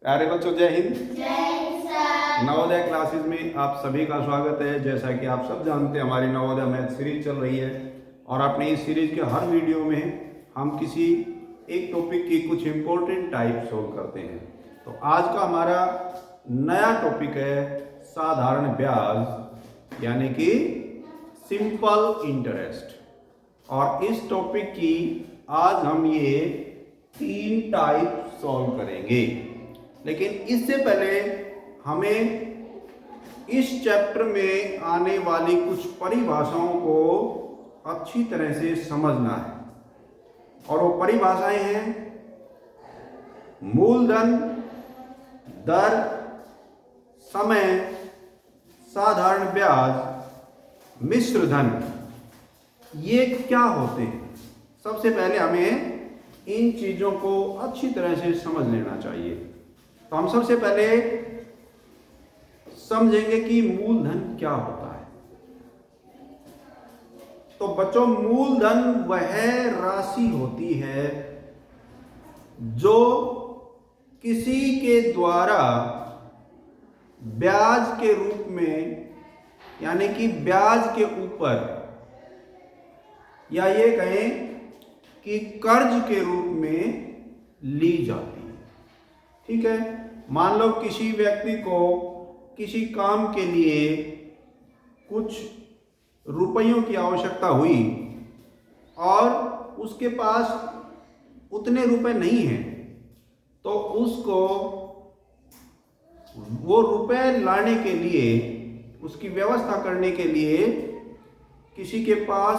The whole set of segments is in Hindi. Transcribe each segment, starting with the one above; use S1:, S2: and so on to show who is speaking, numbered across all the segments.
S1: प्यारे बच्चों, जय हिंद।
S2: जय हिंद सर।
S1: नवोदय क्लासेस में आप सभी का स्वागत है। जैसा कि आप सब जानते हैं, हमारी नवोदय मैथ सीरीज चल रही है और अपनी इस सीरीज के हर वीडियो में हम किसी एक टॉपिक की कुछ इंपॉर्टेंट टाइप सोल्व करते हैं। तो आज का हमारा नया टॉपिक है साधारण ब्याज, यानी कि सिंपल इंटरेस्ट। और इस टॉपिक की आज हम ये 3 टाइप सॉल्व करेंगे। लेकिन इससे पहले हमें इस चैप्टर में आने वाली कुछ परिभाषाओं को अच्छी तरह से समझना है। और वो परिभाषाएं हैं मूलधन, दर, समय, साधारण ब्याज, मिश्र धन। ये क्या होते हैं? सबसे पहले हमें इन चीजों को अच्छी तरह से समझ लेना चाहिए। तो हम सबसे पहले समझेंगे कि मूलधन क्या होता है। तो बच्चों, मूलधन वह राशि होती है जो किसी के द्वारा ब्याज के रूप में, यानी कि ब्याज के ऊपर, या ये कहें कि कर्ज के रूप में ली जाती है। ठीक है, मान लो किसी व्यक्ति को किसी काम के लिए कुछ रुपयों की आवश्यकता हुई और उसके पास उतने रुपए नहीं हैं, तो उसको वो रुपए लाने के लिए, उसकी व्यवस्था करने के लिए किसी के पास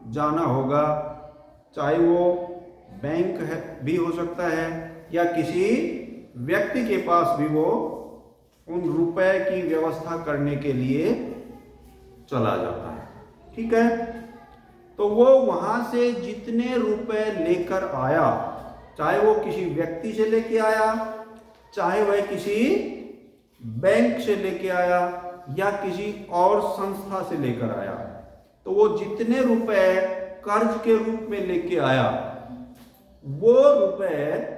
S1: जाना होगा। चाहे वो बैंक है भी हो सकता है, या किसी व्यक्ति के पास भी वो उन रुपए की व्यवस्था करने के लिए चला जाता है। ठीक है, तो वो वहां से जितने रुपए लेकर आया, चाहे वो किसी व्यक्ति से लेके आया, चाहे वह किसी बैंक से लेके आया, या किसी और संस्था से लेकर आया, तो वो जितने रुपए कर्ज के रूप में लेके आया, वो रुपए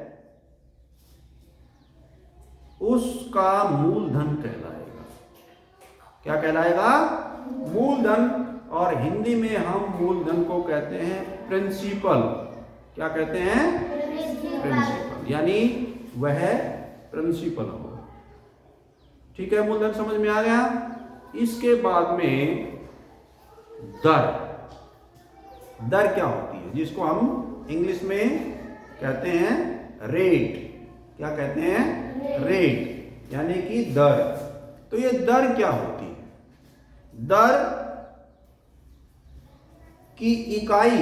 S1: उसका मूलधन कहलाएगा। क्या कहलाएगा? मूलधन। और हिंदी में हम मूलधन को कहते हैं प्रिंसिपल। क्या कहते हैं? प्रिंसिपल, यानी वह प्रिंसिपल हो। ठीक है, मूलधन समझ में आ गया। इसके बाद में दर। दर क्या होती है? जिसको हम इंग्लिश में कहते हैं रेट। क्या कहते हैं? रेट, यानी कि दर। तो ये दर क्या होती है? दर की इकाई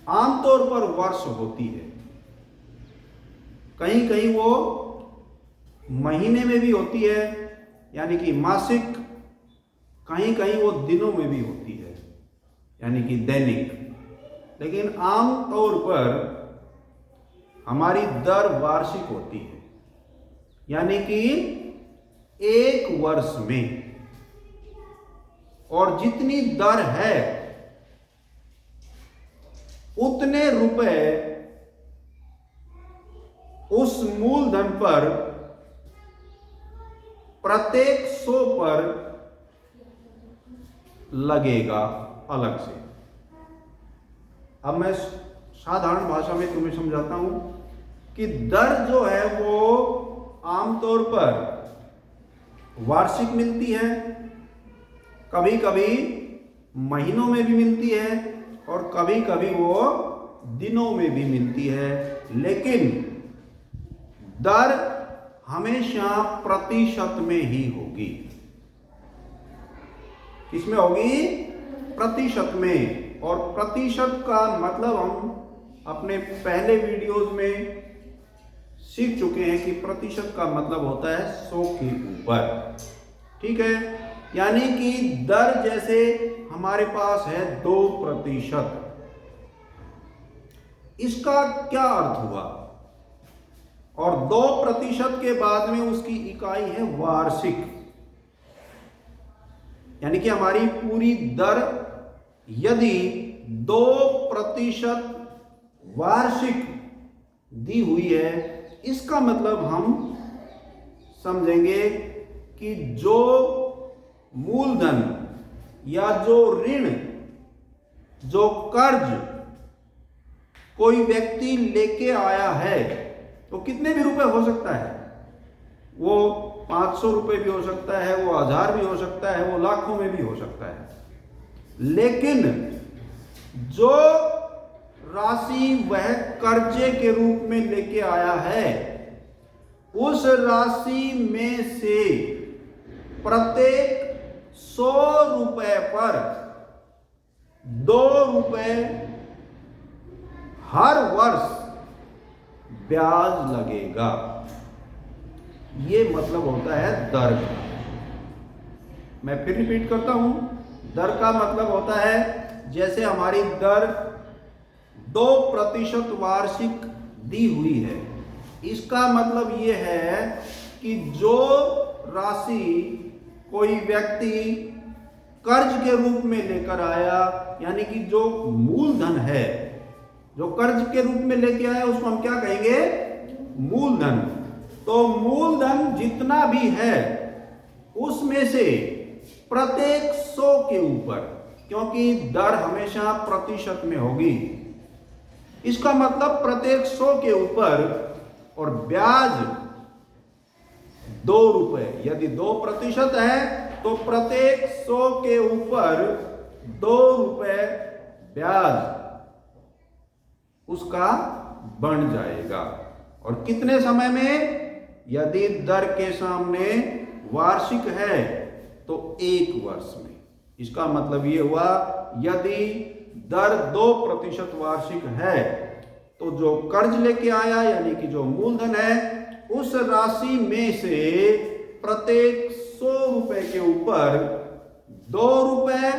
S1: आमतौर पर वर्ष होती है। कहीं कहीं वो महीने में भी होती है, यानी कि मासिक। कहीं कहीं वो दिनों में भी होती है, यानी कि दैनिक। लेकिन आम तौर पर हमारी दर वार्षिक होती है, यानी कि एक वर्ष में। और जितनी दर है उतने रुपए उस मूलधन पर प्रत्येक 100 पर लगेगा अलग से। अब मैं साधारण भाषा में तुम्हें समझाता हूं कि दर जो है वो आमतौर पर वार्षिक मिलती है, कभी कभी महीनों में भी मिलती है, और कभी कभी वो दिनों में भी मिलती है। लेकिन दर हमेशा प्रतिशत में ही होगी। किसमें होगी? प्रतिशत में। और प्रतिशत का मतलब हम अपने पहले वीडियोस में सीख चुके हैं कि प्रतिशत का मतलब होता है 100 के ऊपर। ठीक है, यानी कि दर जैसे हमारे पास है 2%। इसका क्या अर्थ हुआ? और 2% के बाद में उसकी इकाई है वार्षिक, यानी कि हमारी पूरी दर यदि 2% वार्षिक दी हुई है इसका मतलब हम समझेंगे कि जो मूलधन या जो ऋण, जो कर्ज कोई व्यक्ति लेके आया है, तो कितने भी रुपए हो सकता है, वो 500 रुपए भी हो सकता है, वो 1000 भी हो सकता है, वो लाखों में भी हो सकता है, लेकिन जो राशि वह कर्जे के रूप में लेके आया है, उस राशि में से प्रत्येक 100 रुपए पर 2 रुपए हर वर्ष ब्याज लगेगा। ये मतलब होता है दर का। मैं फिर रिपीट करता हूं, दर का मतलब होता है जैसे हमारी दर 2% वार्षिक दी हुई है, इसका मतलब ये है कि जो राशि कोई व्यक्ति कर्ज के रूप में लेकर आया, यानी कि जो मूलधन है, जो कर्ज के रूप में लेके आया, उसको हम क्या कहेंगे, मूलधन। तो मूलधन जितना भी है उसमें से प्रत्येक 100 के ऊपर, क्योंकि दर हमेशा प्रतिशत में होगी, इसका मतलब प्रत्येक 100 के ऊपर, और ब्याज 2 रुपए, यदि 2% है तो प्रत्येक 100 के ऊपर 2 रुपए ब्याज उसका बन जाएगा। और कितने समय में, यदि दर के सामने वार्षिक है तो 1 वर्ष में। इसका मतलब ये हुआ, यदि दर 2% वार्षिक है तो जो कर्ज लेके आया, यानी कि जो मूलधन है, उस राशि में से प्रत्येक 100 रुपए के ऊपर 2 रुपए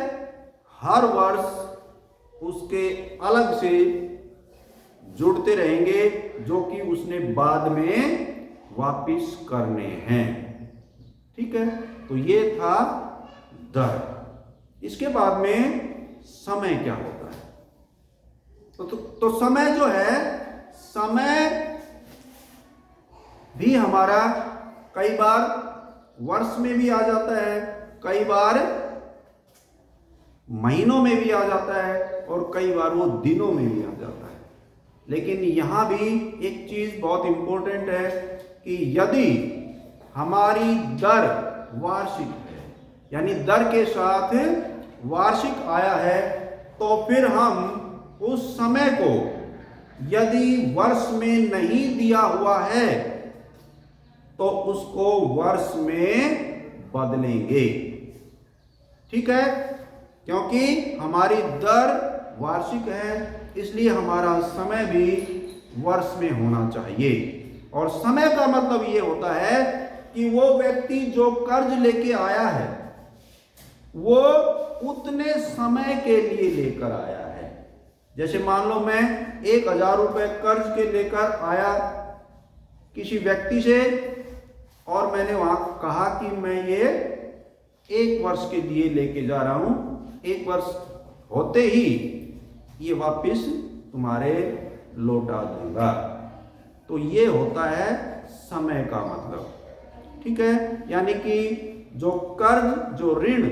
S1: हर वर्ष उसके अलग से जुड़ते रहेंगे, जो कि उसने बाद में वापिस करने हैं। ठीक है, तो ये था दर। इसके बाद में समय क्या होता है, तो समय जो है, समय भी हमारा कई बार वर्ष में भी आ जाता है, कई बार महीनों में भी आ जाता है, और कई बार वो दिनों में भी आ जाता है। लेकिन यहां भी एक चीज बहुत इंपॉर्टेंट है कि यदि हमारी दर वार्षिक है, यानी दर के साथ वार्षिक आया है, तो फिर हम उस समय को यदि वर्ष में नहीं दिया हुआ है तो उसको वर्ष में बदलेंगे। ठीक है, क्योंकि हमारी दर वार्षिक है, इसलिए हमारा समय भी वर्ष में होना चाहिए। और समय का मतलब ये होता है कि वो व्यक्ति जो कर्ज लेके आया है, वो उतने समय के लिए लेकर आया है। जैसे मान लो मैं 1000 रुपए कर्ज के लेकर आया किसी व्यक्ति से, और मैंने वहां कहा कि मैं ये 1 वर्ष के लिए लेके जा रहा हूं, 1 वर्ष होते ही ये वापिस तुम्हारे लौटा दूंगा। तो ये होता है समय का मतलब। ठीक है, यानी कि जो कर्ज, जो ऋण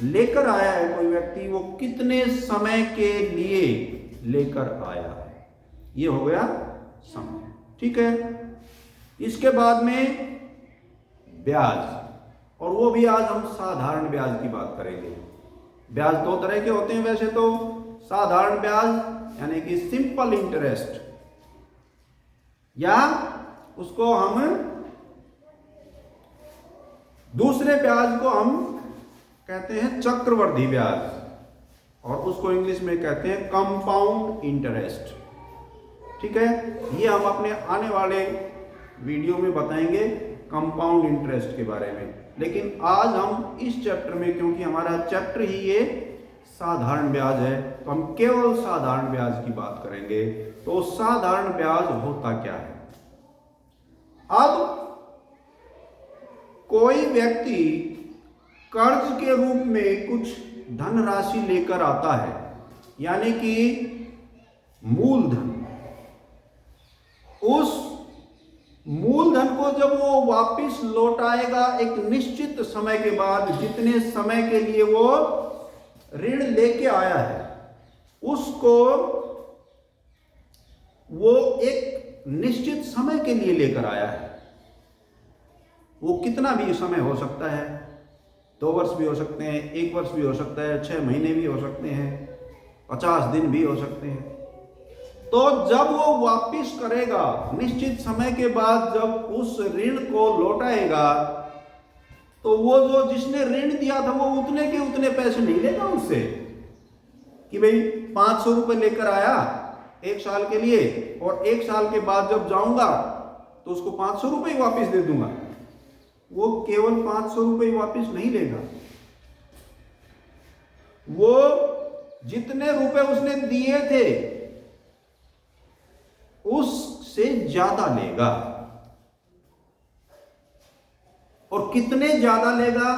S1: लेकर आया है कोई व्यक्ति, वो कितने समय के लिए लेकर आया है, ये हो गया समय। ठीक है, इसके बाद में ब्याज, और वो भी आज हम साधारण ब्याज की बात करेंगे। ब्याज 2 तरह के होते हैं वैसे तो, साधारण ब्याज यानी कि सिंपल इंटरेस्ट, या उसको हम दूसरे ब्याज को हम कहते हैं चक्रवृद्धि ब्याज, और उसको इंग्लिश में कहते हैं कंपाउंड इंटरेस्ट। ठीक है, ये हम अपने आने वाले वीडियो में बताएंगे कंपाउंड इंटरेस्ट के बारे में। लेकिन आज हम इस चैप्टर में, क्योंकि हमारा चैप्टर ही ये साधारण ब्याज है, तो हम केवल साधारण ब्याज की बात करेंगे। तो साधारण ब्याज होता क्या है? अब कोई व्यक्ति कर्ज के रूप में कुछ धनराशि लेकर आता है, यानी कि मूलधन, उस मूलधन को जब वो वापस लौटाएगा एक निश्चित समय के बाद, जितने समय के लिए वो ऋण लेके आया है उसको वो एक निश्चित समय के लिए लेकर आया है। वो कितना भी समय हो सकता है, 2 वर्ष भी हो सकते हैं, 1 वर्ष भी हो सकता है, 6 महीने भी हो सकते हैं, 50 दिन भी हो सकते हैं। तो जब वो वापिस करेगा निश्चित समय के बाद, जब उस ऋण को लौटाएगा, तो वो जो जिसने ऋण दिया था वो उतने के उतने पैसे नहीं लेगा उससे कि भाई 500 रुपये लेकर आया 1 साल के लिए और 1 साल के बाद जब जाऊंगा तो उसको 500 रुपये ही वापिस दे दूंगा। वो केवल 500 रुपये ही वापिस नहीं लेगा, वो जितने रुपए उसने दिए थे उससे ज्यादा लेगा। और कितने ज्यादा लेगा,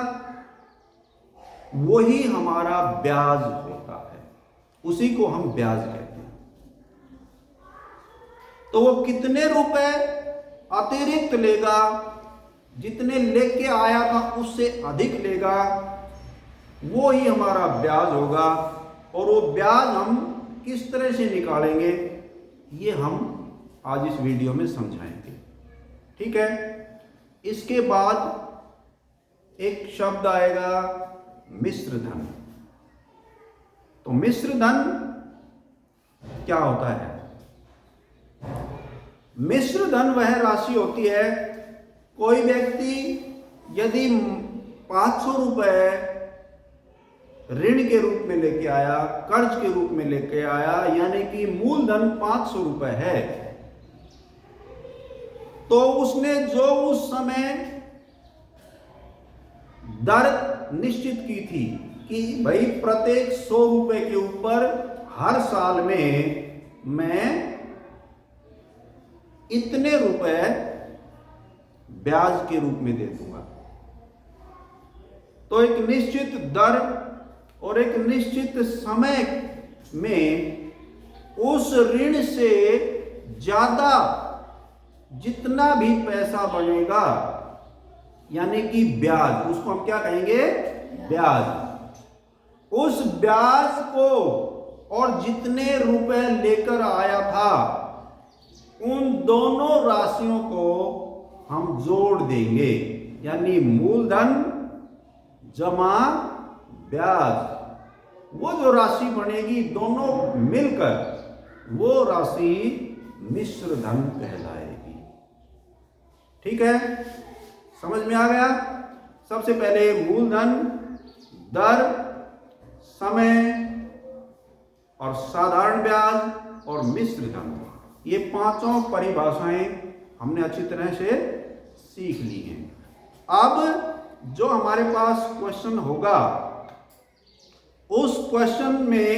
S1: वही हमारा ब्याज होता है, उसी को हम ब्याज कहते हैं। तो वो कितने रुपए अतिरिक्त लेगा, जितने लेके आया था उससे अधिक लेगा, वो ही हमारा ब्याज होगा। और वो ब्याज हम किस तरह से निकालेंगे ये हम आज इस वीडियो में समझाएंगे, ठीक है। इसके बाद एक शब्द आएगा मिश्र धन। तो मिश्र धन क्या होता है? मिश्र धन वह राशि होती है, कोई व्यक्ति यदि 500 रुपए ऋण के रूप में लेके आया, कर्ज के रूप में लेके आया, यानी कि मूलधन 500 रुपए है, तो उसने जो उस समय दर निश्चित की थी कि भाई प्रत्येक 100 रुपए के ऊपर हर साल में मैं इतने रुपए ब्याज के रूप में दे दूंगा। तो एक निश्चित दर और एक निश्चित समय में उस ऋण से ज्यादा जितना भी पैसा बनेगा, यानी कि ब्याज, उसको हम क्या कहेंगे? ब्याज। उस ब्याज को और जितने रुपए लेकर आया था उन दोनों राशियों को हम जोड़ देंगे, यानी मूलधन जमा ब्याज। वो जो राशि बनेगी दोनों मिलकर वो राशि मिश्र धन कहलाएगी, ठीक है। समझ में आ गया? सबसे पहले मूलधन, दर, समय और साधारण ब्याज और मिश्र धन, ये पांचों परिभाषाएं हमने अच्छी तरह से सीख ली हैं। अब जो हमारे पास क्वेश्चन होगा उस क्वेश्चन में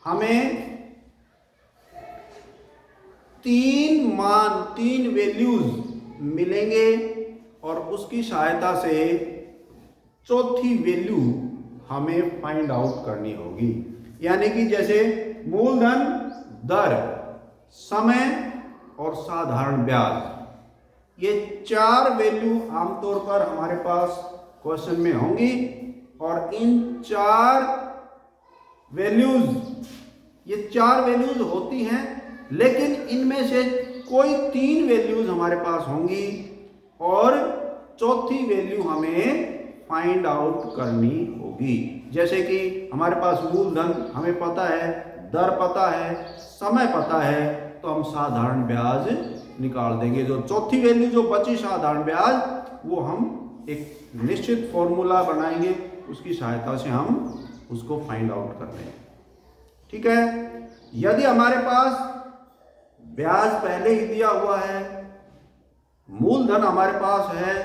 S1: हमें 3 वैल्यूज मिलेंगे और उसकी सहायता से चौथी वैल्यू हमें फाइंड आउट करनी होगी। यानी कि जैसे मूलधन, दर, समय और साधारण ब्याज, ये 4 वैल्यू आमतौर पर हमारे पास क्वेश्चन में होंगी। और इन 4 वैल्यूज, ये 4 वैल्यूज होती हैं, लेकिन इनमें से कोई 3 वैल्यूज हमारे पास होंगी और चौथी वैल्यू हमें फाइंड आउट करनी होगी। जैसे कि हमारे पास मूलधन हमें पता है, दर पता है, समय पता है, तो हम साधारण ब्याज निकाल देंगे। जो चौथी वैल्यू जो बची साधारण ब्याज, वो हम एक निश्चित फॉर्मूला बनाएंगे, उसकी सहायता से हम उसको फाइंड आउट कर लेंगे, ठीक है। यदि हमारे पास ब्याज पहले ही दिया हुआ है, मूलधन हमारे पास है,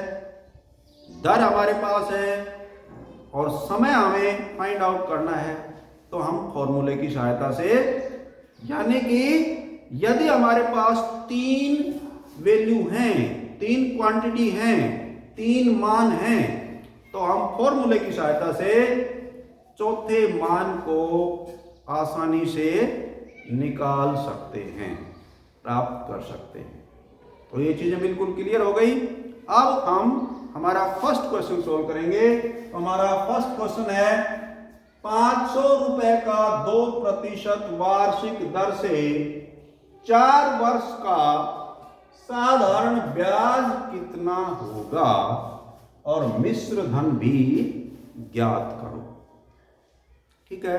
S1: दर हमारे पास है और समय हमें फाइंड आउट करना है, तो हम फॉर्मूले की सहायता से, यानी कि यदि हमारे पास 3 वैल्यू हैं, 3 क्वांटिटी हैं, 3 मान हैं, तो हम फॉर्मूले की सहायता से चौथे मान को आसानी से निकाल सकते हैं, प्राप्त कर सकते हैं, तो ये चीजें बिल्कुल क्लियर हो गई। अब हम हमारा फर्स्ट क्वेश्चन सोल्व करेंगे। तो हमारा फर्स्ट क्वेश्चन है 500 रुपए का 2% वार्षिक दर से 4 वर्ष का साधारण ब्याज कितना होगा और मिश्र धन भी ज्ञात करो। ठीक है,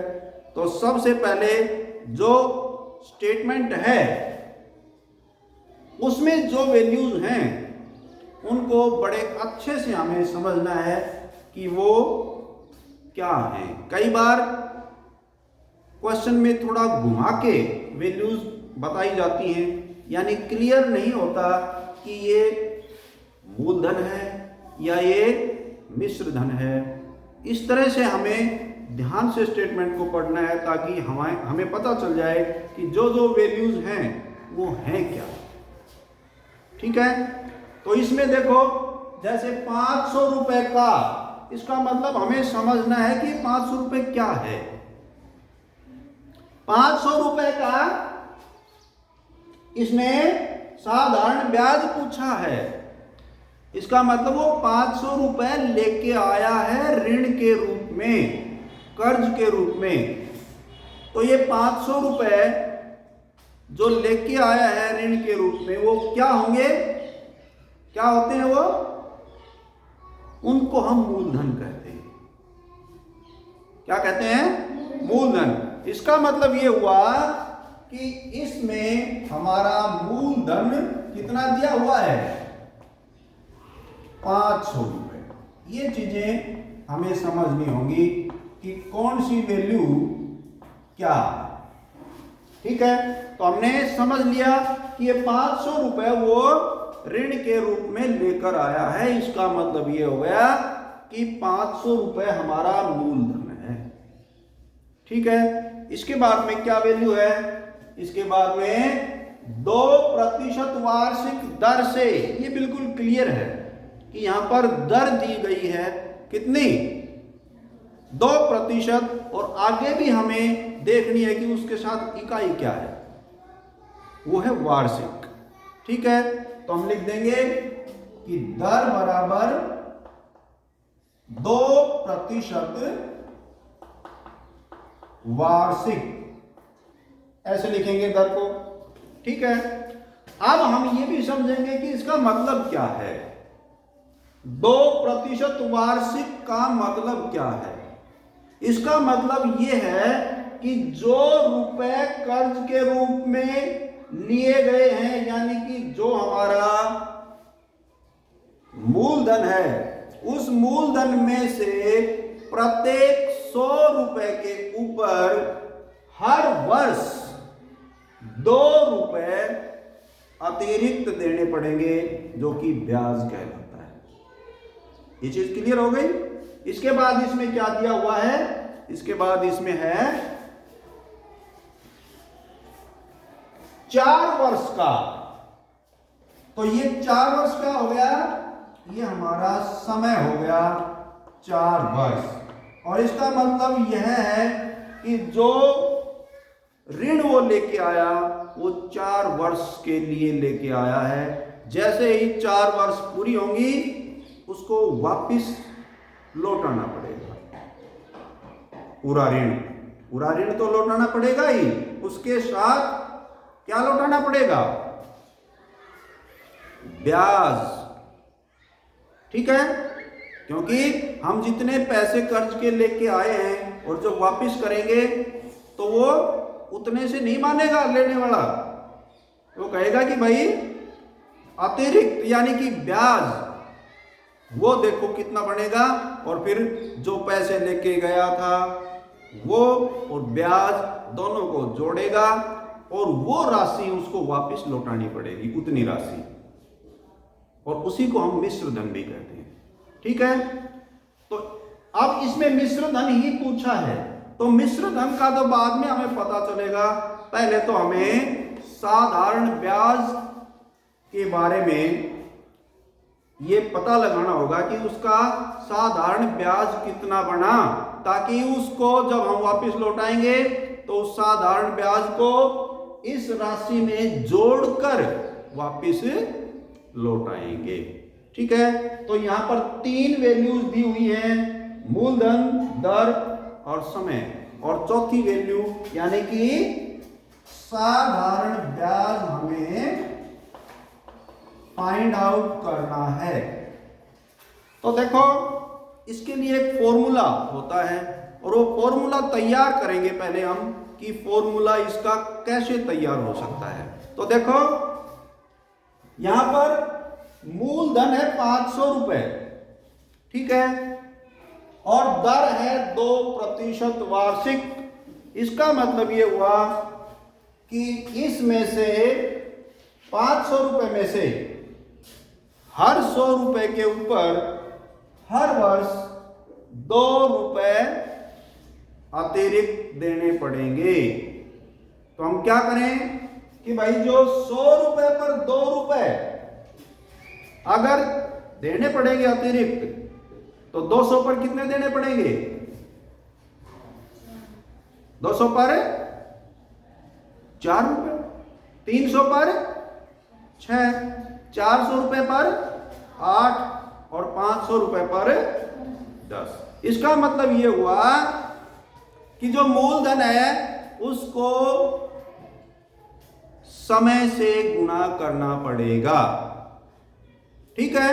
S1: तो सबसे पहले जो स्टेटमेंट है उसमें जो वैल्यूज हैं उनको बड़े अच्छे से हमें समझना है कि वो क्या है। कई बार क्वेश्चन में थोड़ा घुमा के वैल्यूज बताई जाती हैं, यानी क्लियर नहीं होता कि ये मूलधन है या ये मिश्र धन है। इस तरह से हमें ध्यान से स्टेटमेंट को पढ़ना है ताकि हमें पता चल जाए कि जो जो वैल्यूज हैं वो हैं क्या। ठीक है, तो इसमें देखो जैसे 500 रुपए का, इसका मतलब हमें समझना है कि 500 रुपए क्या है। 500 रुपए का इसने साधारण ब्याज पूछा है, इसका मतलब वो 500 रुपए लेके आया है ऋण के रूप में, कर्ज के रूप में। तो ये 500 रुपए जो लेके आया है ऋण के रूप में वो क्या होंगे, क्या होते हैं वो, उनको हम मूलधन कहते हैं। क्या कहते हैं? मूलधन। इसका मतलब ये हुआ कि इसमें हमारा मूलधन कितना दिया हुआ है, 500 रुपए। ये चीजें हमें समझनी होंगी कि कौन सी वैल्यू क्या है। ठीक है, तो हमने समझ लिया कि ये 500 रुपए वो ऋण के रूप में लेकर आया है। इसका मतलब ये हो गया कि 500 रुपए हमारा मूलधन है। ठीक है, इसके बाद में क्या वैल्यू है, इसके बाद में 2% वार्षिक दर से, ये बिल्कुल क्लियर है कि यहां पर दर दी गई है कितनी, 2%, और आगे भी हमें देखनी है कि उसके साथ इकाई क्या है, वो है वार्षिक। ठीक है, तो हम लिख देंगे कि दर बराबर 2% वार्षिक, ऐसे लिखेंगे दर को। ठीक है, अब हम ये भी समझेंगे कि इसका मतलब क्या है। 2% वार्षिक का मतलब क्या है? इसका मतलब ये है कि जो रुपए कर्ज के रूप में लिए गए हैं, यानी कि जो हमारा मूलधन है, उस मूलधन में से प्रत्येक 100 रुपए के ऊपर हर वर्ष 2 रुपए अतिरिक्त देने पड़ेंगे, जो कि ब्याज कहलाता है। ये चीज क्लियर हो गई। इसके बाद इसमें क्या दिया हुआ है, इसके बाद इसमें है 4 वर्ष का। तो ये 4 वर्ष का हो गया, ये हमारा समय हो गया 4 वर्ष। और इसका मतलब यह है कि जो ऋण वो लेके आया वो 4 वर्ष के लिए लेके आया है। जैसे ही 4 वर्ष पूरी होंगी उसको वापस लौटाना पड़ेगा। पूरा ऋण तो लौटाना पड़ेगा ही, उसके साथ क्या लौटाना पड़ेगा, ब्याज। ठीक है, क्योंकि हम जितने पैसे कर्ज के लेके आए हैं और जब वापस करेंगे तो वो उतने से नहीं मानेगा लेने वाला, वो कहेगा कि भाई अतिरिक्त यानी कि ब्याज वो देखो कितना बनेगा, और फिर जो पैसे लेके गया था वो और ब्याज दोनों को जोड़ेगा और वो राशि उसको वापस लौटानी पड़ेगी, उतनी राशि, और उसी को हम मिश्र धन भी कहते हैं। ठीक है, तो अब इसमें मिश्र धन ही पूछा है, तो मिश्र धन का तो बाद में हमें पता चलेगा। पहले तो हमें साधारण ब्याज के बारे में ये पता लगाना होगा कि उसका साधारण ब्याज कितना बना, ताकि उसको जब हम वापस लौटाएंगे तो उस साधारण ब्याज को इस राशि में जोड़कर वापस लौटाएंगे। ठीक है, तो यहाँ पर 3 वैल्यूज दी हुई है, मूलधन, दर और समय, और चौथी वैल्यू यानी कि साधारण ब्याज हमें फाइंड आउट करना है। तो देखो, इसके लिए एक फॉर्मूला होता है और वो फॉर्मूला तैयार करेंगे पहले हम कि फॉर्मूला इसका कैसे तैयार हो सकता है। तो देखो, यहां पर मूलधन है 500 रुपए, ठीक है, और दर है 2% वार्षिक। इसका मतलब ये हुआ कि इसमें से 500 रुपए में से हर 100 रुपए के ऊपर हर वर्ष 2 रुपए अतिरिक्त देने पड़ेंगे। तो हम क्या करें कि भाई जो 100 रुपए पर 2 रुपए अगर देने पड़ेंगे अतिरिक्त, तो 200 पर कितने देने पड़ेंगे? 200 पर 4 रुपए, 300 पर 6, 400 रुपए पर 8 और 500 रुपए पर 10। इसका मतलब यह हुआ कि जो मूलधन है उसको समय से गुणा करना पड़ेगा, ठीक है,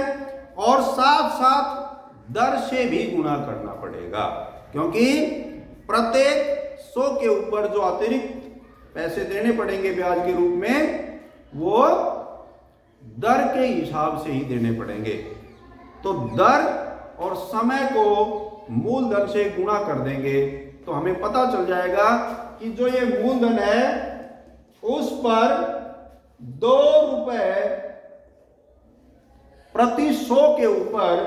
S1: और साथ साथ दर से भी गुणा करना पड़ेगा, क्योंकि प्रत्येक 100 के ऊपर जो अतिरिक्त पैसे देने पड़ेंगे ब्याज के रूप में, वो दर के हिसाब से ही देने पड़ेंगे। तो दर और समय को मूलधन से गुणा कर देंगे तो हमें पता चल जाएगा कि जो ये मूलधन है उस पर 2 रुपए प्रति 100 के ऊपर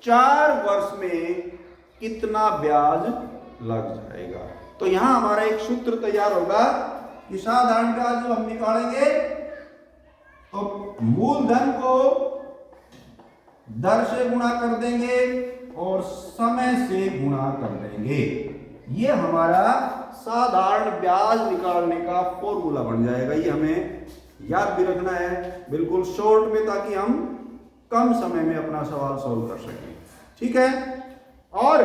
S1: 4 वर्ष में कितना ब्याज लग जाएगा। तो यहां हमारा एक सूत्र तैयार होगा कि साधारण ब्याज जो हम निकालेंगे तो मूलधन को दर से गुणा कर देंगे और समय से गुणा कर देंगे। ये हमारा साधारण ब्याज निकालने का फॉर्मूला बन जाएगा। ये हमें याद भी रखना है बिल्कुल शॉर्ट में, ताकि हम कम समय में अपना सवाल सॉल्व कर सकें, ठीक है। और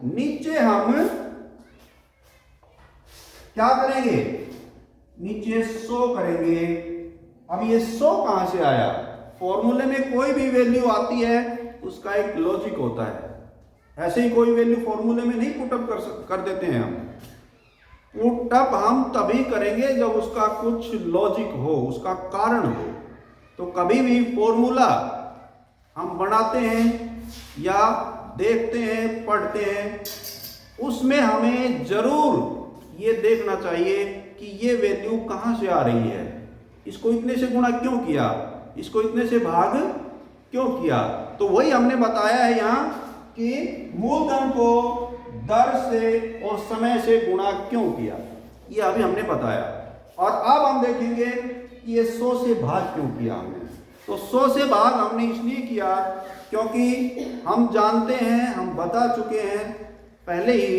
S1: नीचे हम क्या करेंगे? नीचे 100 करेंगे। अब ये 100 कहां से आया? फॉर्मूले में कोई भी वैल्यू आती है उसका एक लॉजिक होता है। ऐसे ही कोई वैल्यू फॉर्मूले में नहीं पुटअप कर देते हैं हम। पुटअप हम तभी करेंगे जब उसका कुछ लॉजिक हो, उसका कारण हो। तो कभी भी फॉर्मूला हम बनाते हैं या देखते हैं, पढ़ते हैं, उसमें हमें जरूर ये देखना चाहिए कि ये वैल्यू कहां से आ रही है, इसको इतने से गुणा क्यों किया, इसको इतने से भाग क्यों किया। तो वही हमने बताया है यहाँ कि मूलधन को दर से और समय से गुणा क्यों किया, ये अभी हमने बताया। और अब हम देखेंगे कि ये 100 से भाग क्यों किया हमने। तो 100 से भाग हमने इसलिए किया क्योंकि हम जानते हैं, हम बता चुके हैं पहले ही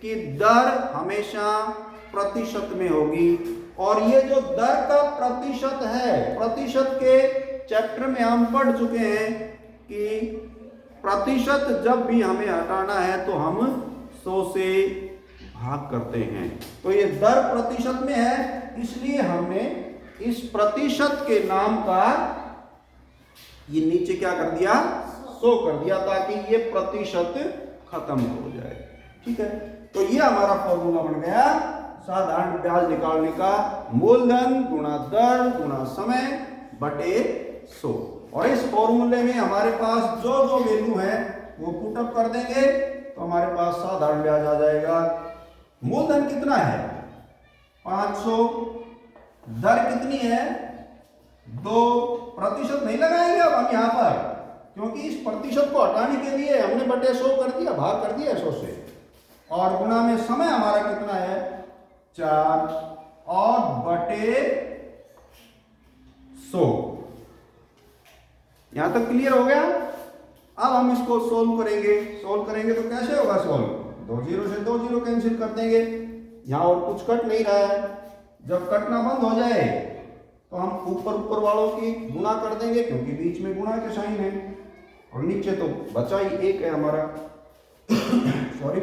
S1: कि दर हमेशा प्रतिशत में होगी। और ये जो दर का प्रतिशत है, प्रतिशत के चैप्टर में हम पढ़ चुके हैं कि प्रतिशत जब भी हमें हटाना है तो हम 100 से भाग करते हैं। तो ये दर प्रतिशत में है, इसलिए हमने इस प्रतिशत के नाम का ये नीचे क्या कर दिया? 100 कर दिया, ताकि ये प्रतिशत खत्म हो जाए, ठीक है। तो ये हमारा फॉर्मूला बन गया साधारण ब्याज निकालने का, मूलधन गुणा दर गुणा समय बटे 100। और इस फॉर्मूले में हमारे पास जो जो वैल्यू है वो पुटअप कर देंगे तो हमारे पास साधारण ब्याज आ जाएगा। मूलधन कितना है? 500। दर कितनी है? 2%। नहीं लगाएंगे अब हम यहाँ पर, क्योंकि इस प्रतिशत को हटाने के लिए हमने बटे 100 कर दिया, भाग कर दिया 100 से। और गुणा में समय हमारा कितना है? 4 और बटे 100। यहां तक क्लियर हो गया? अब हम इसको सोल्व करेंगे तो कैसे होगा सोल्व? 2 जीरो से 2 जीरो कैंसिल कर देंगे, यहां और कुछ कट नहीं रहा है। जब कटना बंद हो जाए तो हम ऊपर ऊपर वालों की गुना कर देंगे क्योंकि बीच में गुणा के साइन है, और नीचे तो बचा ही एक है हमारा। सॉरी,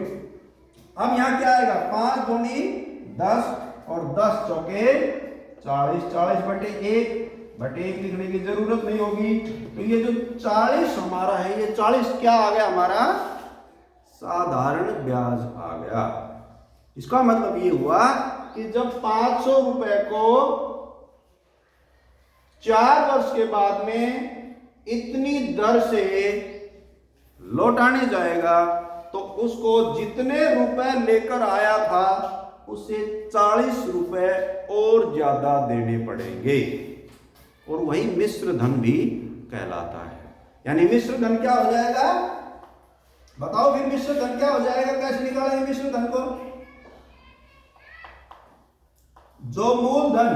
S1: अब यहाँ क्या आएगा, 5 दूनी 10 और 10 चौके 40, 40/1 लिखने की जरूरत नहीं होगी। तो ये जो 40 हमारा है, ये 40 क्या आ गया हमारा, साधारण ब्याज आ गया। इसका मतलब ये हुआ कि जब 500 रुपए को 4 वर्ष के बाद में इतनी दर से लौटाने जाएगा तो उसको जितने रुपए लेकर आया था उससे 40 रुपए और ज्यादा देने पड़ेंगे, और वही मिश्र धन भी कहलाता है। यानी मिश्र धन क्या हो जाएगा, बताओ फिर मिश्र धन क्या हो जाएगा, कैसे निकालेंगे मिश्र धन को। जो मूलधन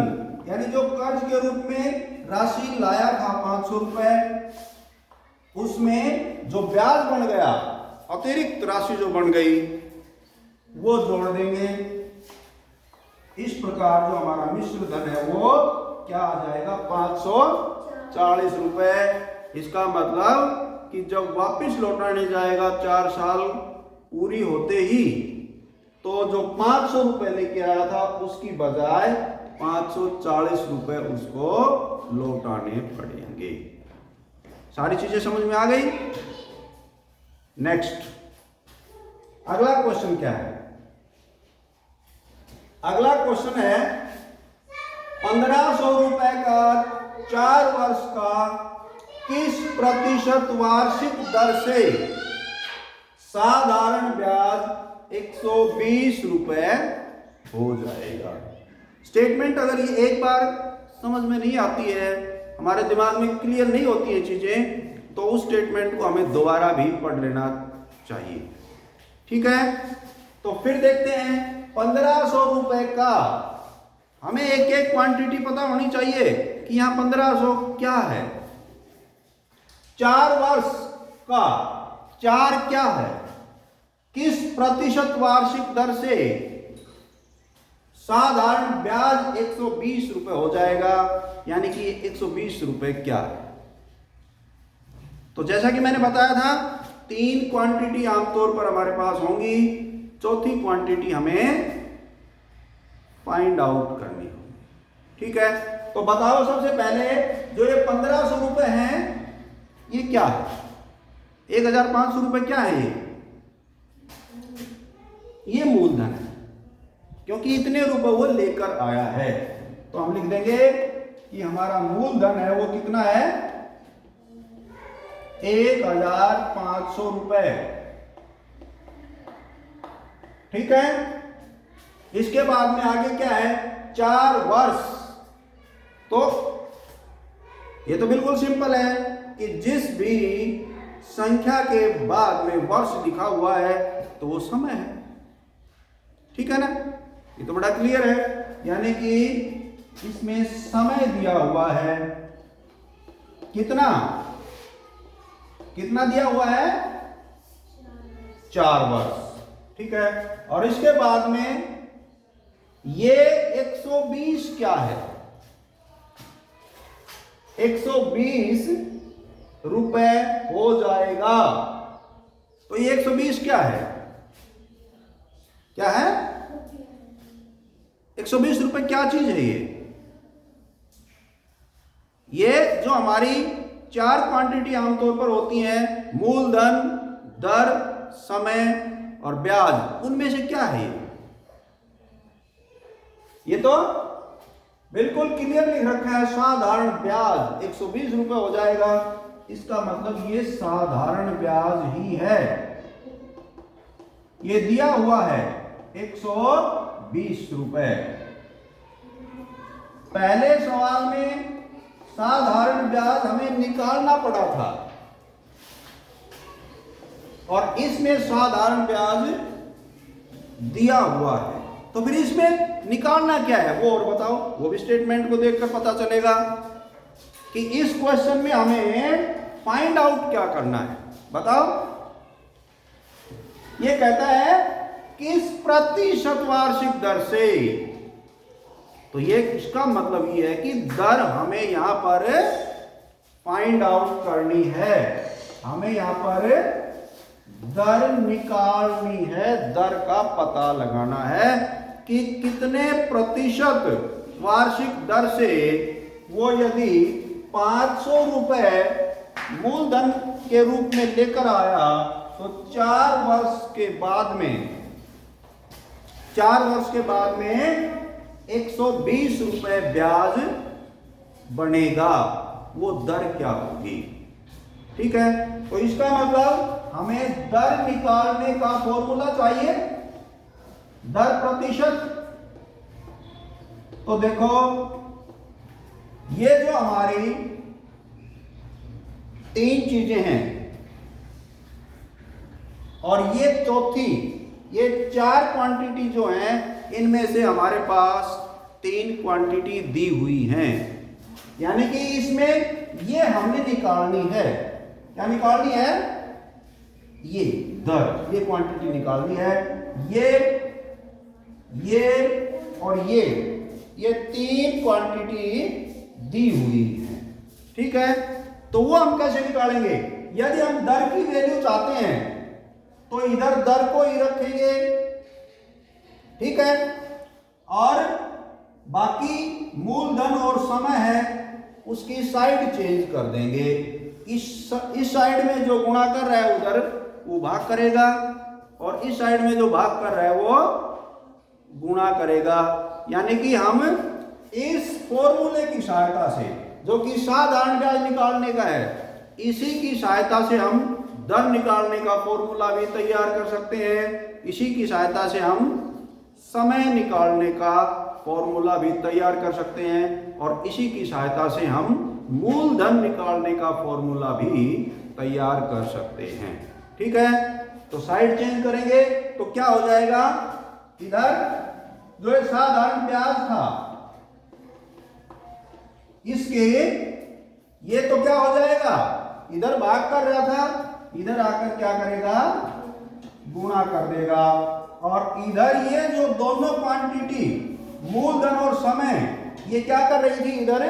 S1: यानी जो कर्ज के रूप में राशि लाया था 500 रुपए, उसमें जो ब्याज बन गया, अतिरिक्त राशि जो बन गई, वो जोड़ देंगे। इस प्रकार जो हमारा मिश्र धन है वो क्या आ जाएगा, 540 रुपए। इसका मतलब कि जब वापस लौटाने जाएगा 4 साल पूरी होते ही, तो जो 500 रुपए लेके आया था उसकी बजाय 540 रुपए उसको लौटाने पड़ेंगे। सारी चीजें समझ में आ गई। नेक्स्ट, अगला क्वेश्चन क्या है, अगला क्वेश्चन है 1500 रुपए का 4 वर्ष का किस प्रतिशत वार्षिक दर से साधारण ब्याज 120 रुपए हो जाएगा। स्टेटमेंट अगर ये एक बार समझ में नहीं आती है, हमारे दिमाग में क्लियर नहीं होती है चीजें, तो उस स्टेटमेंट को हमें दोबारा भी पढ़ लेना चाहिए। ठीक है, तो फिर देखते हैं 1500 रुपए का, हमें एक एक क्वांटिटी पता होनी चाहिए कि यहां 1500 क्या है। 4 वर्ष का 4 क्या है, किस प्रतिशत वार्षिक दर से साधारण ब्याज 120 रुपए हो जाएगा, यानी कि 120 रुपए क्या है। तो जैसा कि मैंने बताया था, 3 क्वांटिटी आमतौर पर हमारे पास होंगी, चौथी क्वांटिटी हमें फाइंड आउट करनी होगी। ठीक है, तो बताओ सबसे पहले जो ये 1500 रुपए हैं ये क्या है, 1500 रुपए क्या है, ये मूलधन है क्योंकि इतने रुपए वो लेकर आया है। तो हम लिख देंगे कि हमारा मूलधन है वो कितना है, 1500 रुपए। ठीक है, इसके बाद में आगे क्या है, 4 वर्ष। तो ये तो बिल्कुल सिंपल है कि जिस भी संख्या के बाद में वर्ष लिखा हुआ है तो वो समय है। ठीक है ना, ये तो बड़ा क्लियर है, यानी कि इसमें समय दिया हुआ है, कितना कितना दिया हुआ है, 4 वर्ष। ठीक है, और इसके बाद में ये 120 क्या है, 120 रुपए हो जाएगा। तो ये 120 क्या है, क्या है, 120 रुपए क्या चीज है, ये जो हमारी 4 क्वांटिटी आमतौर पर होती हैं, मूलधन, दर, समय और ब्याज, उनमें से क्या है ये तो बिल्कुल क्लियर लिख रखा है, साधारण ब्याज 120 रुपए हो जाएगा। इसका मतलब ये साधारण ब्याज ही है, ये दिया हुआ है 120 रुपए। पहले सवाल में साधारण ब्याज हमें निकालना पड़ा था और इसमें साधारण ब्याज दिया हुआ है, तो फिर इसमें निकालना क्या है वो और बताओ। वो भी स्टेटमेंट को देखकर पता चलेगा कि इस क्वेश्चन में हमें फाइंड आउट क्या करना है, बताओ। ये कहता है किस प्रतिशत वार्षिक दर से तो ये इसका मतलब ये है कि दर हमें यहां पर फाइंड आउट करनी है, हमें यहां पर दर निकालनी है, दर का पता लगाना है कि कितने प्रतिशत वार्षिक दर से वो यदि 500 रुपए मूलधन के रूप में लेकर आया तो 4 वर्ष के बाद में 120 रुपए ब्याज बनेगा। वो दर क्या होगी? ठीक है, तो इसका मतलब हमें दर निकालने का फॉर्मूला चाहिए, दर प्रतिशत। तो देखो, ये जो हमारी 3 चीजें हैं और ये चौथी, ये 4 क्वांटिटी जो हैं, इनमें से हमारे पास 3 क्वांटिटी दी हुई हैं, यानी कि इसमें ये हमने निकालनी है। क्या निकालनी है? ये दर, ये क्वांटिटी निकालनी है। ये और ये 3 क्वांटिटी दी हुई है। ठीक है, तो वो हम कैसे निकालेंगे? यदि हम दर की वैल्यू चाहते हैं तो इधर दर को ही रखेंगे, ठीक है, और बाकी मूलधन और समय है उसकी साइड चेंज कर देंगे। इस साइड में जो गुणा कर रहा है उधर वो भाग करेगा, और इस साइड में जो भाग कर रहा है वो गुणा करेगा। यानी कि हम इस फॉर्मूले की सहायता से, जो कि साधारण ब्याज निकालने का है, इसी की सहायता से हम दर निकालने का फॉर्मूला भी तैयार कर सकते हैं। इसी की सहायता से हम समय निकालने का फॉर्मूला भी तैयार कर सकते हैं, और इसी की सहायता से हम मूलधन निकालने का फॉर्मूला भी तैयार कर सकते हैं। ठीक है, तो साइड चेंज करेंगे तो क्या हो जाएगा? इधर जो एक साधारण ब्याज था, इसके ये तो क्या हो जाएगा? इधर भाग कर रहा था, इधर आकर क्या करेगा? गुणा कर देगा। और इधर ये जो दोनों क्वांटिटी मूलधन और समय, ये क्या कर रही थी? इधर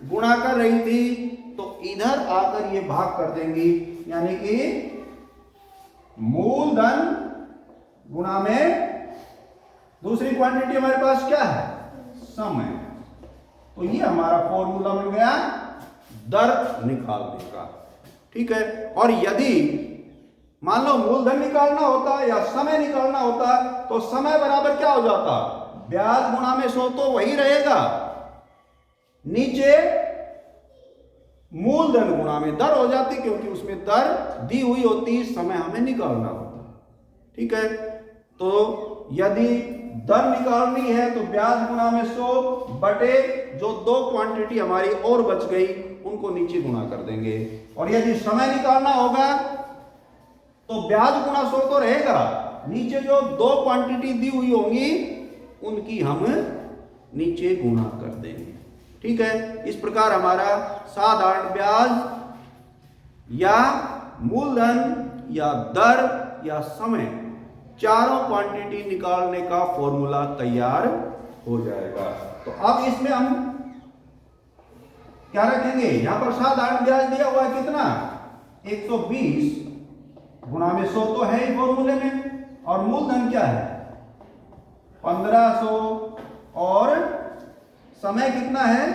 S1: गुणा कर रही थी, तो इधर आकर ये भाग कर देंगी। यानी कि मूलधन गुणा में दूसरी क्वांटिटी हमारे पास क्या है? समय। तो ये हमारा फॉर्मूला बन गया दर निकालने का। ठीक है, और यदि मान लो मूलधन निकालना होता या समय निकालना होता तो समय बराबर क्या हो जाता? ब्याज गुणा में 100 तो वही रहेगा, नीचे मूलधन गुणा में दर हो जाती, क्योंकि उसमें दर दी हुई होती, समय हमें निकालना होता। ठीक है, तो यदि दर निकालनी है तो ब्याज गुणा में 100 बटे जो 2 क्वांटिटी हमारी और बच गई उनको नीचे गुणा कर देंगे। और यदि समय निकालना होगा तो ब्याज गुणा 100 तो रहेगा, नीचे जो 2 क्वांटिटी दी हुई होंगी उनकी हम नीचे गुणा कर देंगे। ठीक है, इस प्रकार हमारा साधारण ब्याज या मूलधन या दर या समय, चारों क्वांटिटी निकालने का फॉर्मूला तैयार हो जाएगा। तो अब इसमें हम क्या रखेंगे? यहां पर साधारण ब्याज दिया हुआ है कितना? 120 गुणा में 100 तो है ही फॉर्मूले में, और मूलधन क्या है? 1500, और समय कितना है?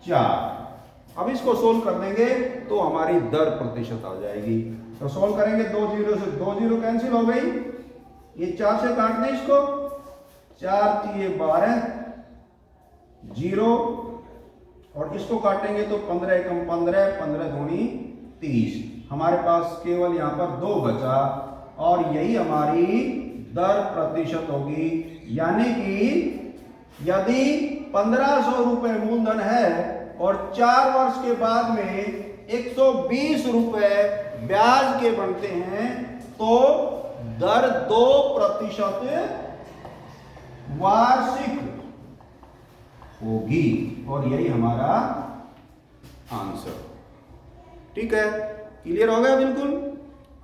S1: 4। अब इसको सोल्व कर देंगे तो हमारी दर प्रतिशत आ जाएगी। तो सोल्व करेंगे, 2 जीरो से 2 जीरो कैंसिल हो गई, ये 4 से काट दें इसको, 4 3 12 जीरो, और इसको काटेंगे तो 15 एकम 15, 15 दूनी 30। हमारे पास केवल यहां पर 2 बचा, और यही हमारी दर प्रतिशत होगी। यानी कि यदि 1500 रुपए मूलधन है और 4 वर्ष के बाद में 120 रुपए ब्याज के बनते हैं, तो दर 2% वार्षिक होगी, और यही हमारा आंसर। ठीक है, क्लियर हो गया बिल्कुल?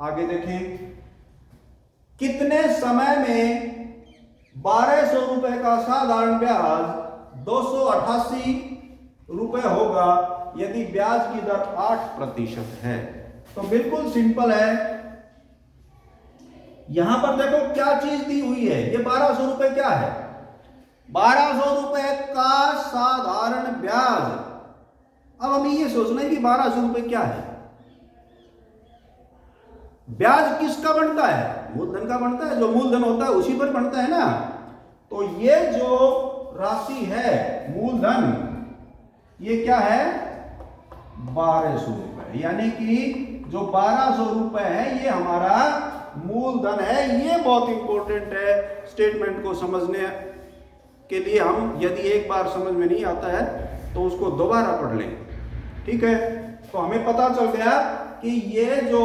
S1: आगे देखें, कितने समय में 1200 रुपए का साधारण ब्याज 288 रुपए होगा यदि ब्याज की दर 8% है। तो बिल्कुल सिंपल है। यहां पर देखो क्या चीज दी हुई है, ये 1200 रुपए क्या है, 1200 रुपए का साधारण ब्याज। अब हमें ये सोचना है कि 1200 रुपए क्या है। ब्याज किसका बनता है, मूलधन का बनता है, जो मूलधन होता है उसी पर बनता है ना। तो ये जो राशि है मूलधन, ये क्या है, 1200 रुपए, यानी कि जो 1200 रुपए है ये हमारा मूलधन है। ये बहुत इंपॉर्टेंट है स्टेटमेंट को समझने के लिए। हम यदि एक बार समझ में नहीं आता है तो उसको दोबारा पढ़ लें, ठीक है। तो हमें पता चल गया कि ये जो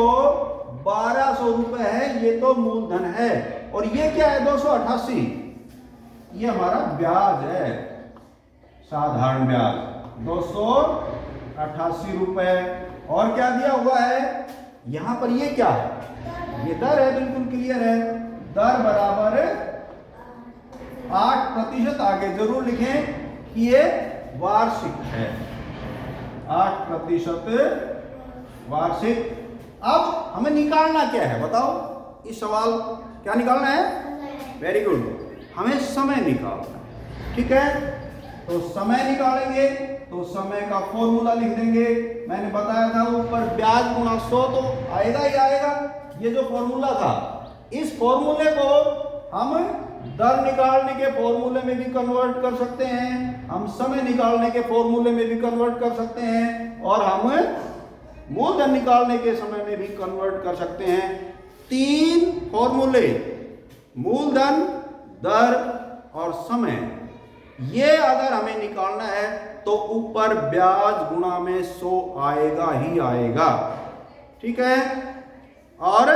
S1: 1200 रुपए है ये तो मूलधन है, और ये क्या है 288, ये हमारा ब्याज है, साधारण ब्याज 288 रुपए। और क्या दिया हुआ है यहां पर, ये क्या है, ये दर है, बिल्कुल क्लियर है। दर बराबर 8%। आगे जरूर लिखें कि ये वार्षिक है, 8% वार्षिक। अब हमें निकालना क्या है बताओ, इस सवाल क्या निकालना है, वेरी गुड, हमें समय निकालना है, ठीक है। तो समय निकालेंगे तो समय का फॉर्मूला लिख देंगे। मैंने बताया था ऊपर ब्याज गुणा 100 तो आएगा ही आएगा। ये जो फॉर्मूला था, इस फॉर्मूले को हम दर निकालने के फॉर्मूले में भी कन्वर्ट कर सकते हैं, हम समय निकालने के फॉर्मूले में भी कन्वर्ट कर सकते हैं, और हम मूलधन निकालने के समय में भी कन्वर्ट कर सकते हैं। 3 फॉर्मूले, मूलधन, दर और समय, ये अगर हमें निकालना है तो ऊपर ब्याज गुणा में 100 आएगा ही आएगा, ठीक है। और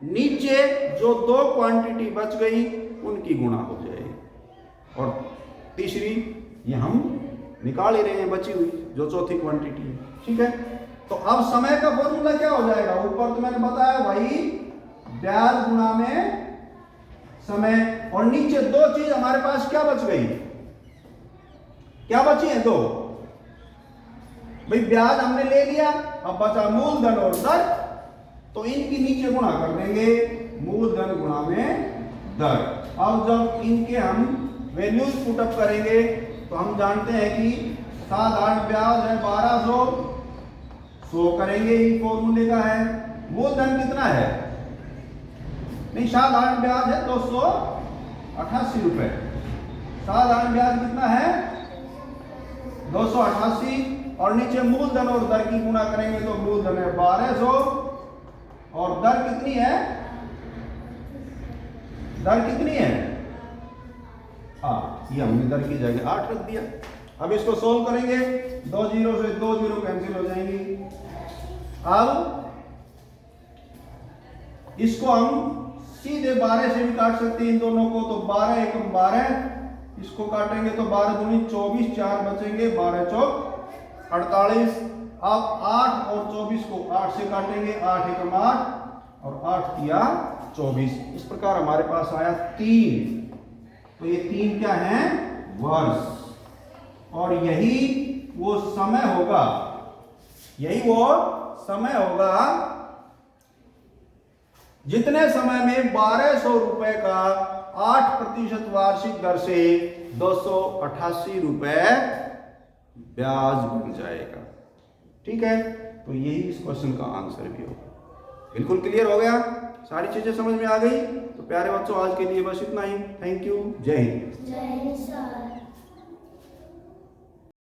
S1: नीचे जो 2 क्वांटिटी बच गई उनकी गुणा हो जाएगी, और तीसरी ये हम निकाल ही रहे हैं बची हुई जो चौथी क्वांटिटी है, ठीक है। तो अब समय का फॉर्मूला क्या हो जाएगा, ऊपर तो मैंने बताया वही ब्याज गुणा में समय, और नीचे 2 चीज हमारे पास क्या बच गई, क्या बची है 2, भाई ब्याज हमने ले लिया, अब बचा मूलधन और दर, तो इनकी नीचे गुणा कर देंगे, मूलधन गुणा में दर। अब जब इनके हम वैल्यूज पुट अप करेंगे तो हम जानते हैं कि साधारण ब्याज है 1200, 100 करेंगे, ये फॉर्मूले का है। मूलधन कितना है, नहीं साधारण ब्याज है 288 रुपए, साधारण ब्याज कितना है 288, और नीचे मूलधन और दर की गुणा करेंगे तो मूलधन है 1200, और दर कितनी है, दर कितनी है, ये हमने दर की जगह 8 रख दिया। अब इसको सोल्व करेंगे, 2 जीरो से 2 जीरो कैंसिल हो जाएंगी। अब इसको हम सीधे 12 से भी काट सकते हैं इन दोनों को, तो 12 एकम 12, इसको काटेंगे तो 12 दूनी 24, 4 बचेंगे, 12 चौक 48। अब 8 और 24 को 8 से काटेंगे, 8 एकम 8 और 8 किया 24। इस प्रकार हमारे पास आया 3। तो ये 3 क्या है, वर्ष, और यही वो समय होगा, यही वो समय होगा जितने समय में 1200 रुपए का 8% वार्षिक दर से 288 रुपए ब्याज बन जाएगा, ठीक है। तो यही इस क्वेश्चन का आंसर भी होगा। बिल्कुल क्लियर हो गया, सारी चीजें समझ में आ गई। तो प्यारे बच्चों आज के लिए बस इतना ही। थैंक यू, जय हिंद।
S2: जय हिंद सर।